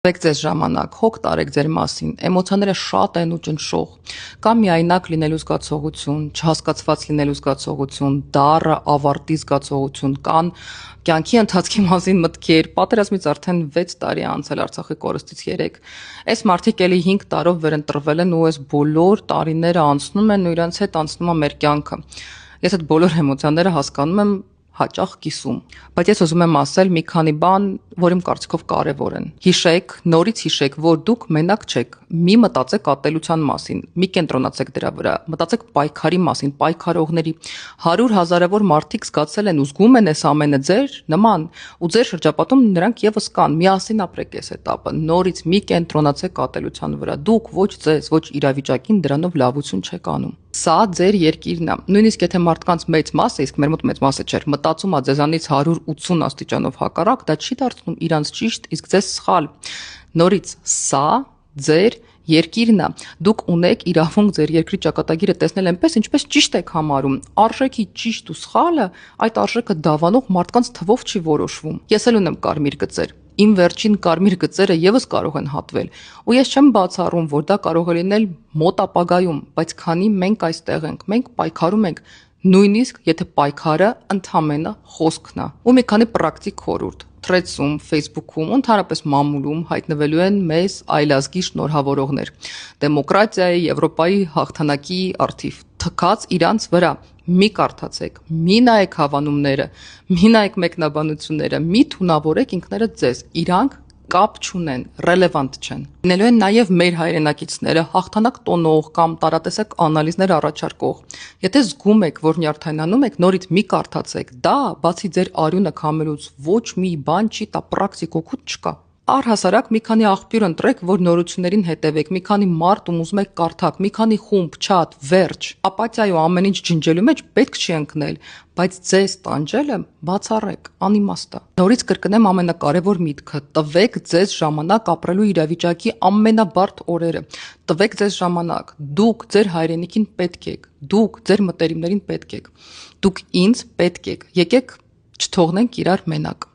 Տվեք ձեզ ժամանակ, հոգ տարեք ձեր մասին, էմոցիաները շատ են ու ճնշող, կամ միայնակ լինելու զգացողություն, չհասկացված լինելու զգացողություն, դառը ավարտի զգացողություն, կան կյանքի ընթացքի մասին մտքեր, պատերազմից արդեն 6 տարի անցել, Արցախի կորստից 3, այս մարդիկ էլի 5 տարով վերընտրվել են ու այս բոլոր տարիները անցնում են ու իրենց հետ անցնում է մեր կյանքը, ես այդ բոլոր էմոցիաները հասկանում եմ հաճախ կիսում, բայց ես ուզում եմ ասել մի քանի բան, որ իմ կարծիքով կարևոր են։ Հիշեք, նորից հիշեք, որ դուք մենակ չեք։ Մի մտածեք ատելության մասին, մի կենտրոնացեք դրա վրա, մտածեք պայքարի մասին, պայքարողների 100 հազարավոր մարդիկ զգացել են ու զգում են այս ամենը ձեր նման ու ձեր շրջապատում նրանք եւս կան։ Միասին ապրեք այս этаպը։ Նորից մի կենտրոնացեք ատելության վրա։ Դուք ոչ ձեզ, ոչ իրավիճակին դրանով լավություն չեք անում։ Սա ձեր երկիրն է։ Նույնիսկ եթե մարդկանց մեծ մասը, իսկ մեր մոտ մեծ մասը չէր, մտածում է ձեզանից 180 աստիճանով հակառակ, դա չի դարձնում իրանց ճիշտ, իսկ ձեզ սխալ։ Նորից սա ձեր երկիրն է։ Դուք ունեք իրավունք ձեր երկրի ճակատագիրը տեսնել այնպես, ինչպես ճիշտ եք համարում։ Արժեքի ճիշտ ու սխալը այդ արժեքը դավանող մարդկանց թվով չի որոշվում։ Ես էլ ունեմ կարմիր գծեր։ Իմ վերջին կարմիր գծերը եւս կարող են հատվել, ու ես չեմ բացառում, որ դա կարող է լինել մոտ ապագայում, բայց քանի մենք այստեղ ենք, մենք պայքարում ենք, նույնիսկ եթե պայքարը ընդամենը խոսքն է։ Ու մի քանի պրակտիկ խորհուրդ։ Թրեդսում, Facebook-ում, ընդհանրապես մամուլում հայտնվելու են մեզ այլազգի շնորհավորողներ։ Դեմոկրատիայի, Եվրոպայի հաղթանակի առթիվ թքած իրանց վրա։ Մի կարդացեք, մի նայեք հավանումները, մի նայեք մեկնաբանությունները, մի թունավորեք ինքներդ ձեզ, իրանք կապ չունեն, ռելևանտ չեն։ Լինելու են նաև մեր հայրենակիցները, հաղթանակ տոնող կամ տարատեսակ անալիզներ առաջարկող։ Եթե զգում եք, որ նյարդայնանում եք, նորից մի կարդացեք, դա բացի ձեր արյունը քամելուց ոչ մի բան չի տա, պրակտիկ օգուտ չկա։ Առհասարակ մի քանի աղբյուր ընտրեք, որ նորություններին հետևեք, մի քանի մարդ ում ուզում եք կարդաք, մի քանի խումբ, չաթ, վերջ։ Ապաթիայի ու ամեն ինչ ջնջելու մեջ պետք չի ընկնել, բայց ձեզ տանջելը բացառեք, անիմաստ է։ Նորից կրկնեմ ամենակարևոր միտքը՝ տվեք ձեզ ժամանակ ապրելու իրավիճակի ամենաբարդ օրերը։ Տվեք ձեզ ժամանակ։ Դուք ձեր հայրենիքին պետք եք, դուք ձեր մտերիմներին պետք եք, դուք ինձ պետք եք։ Եկեք չթողնենք իրար մենակ։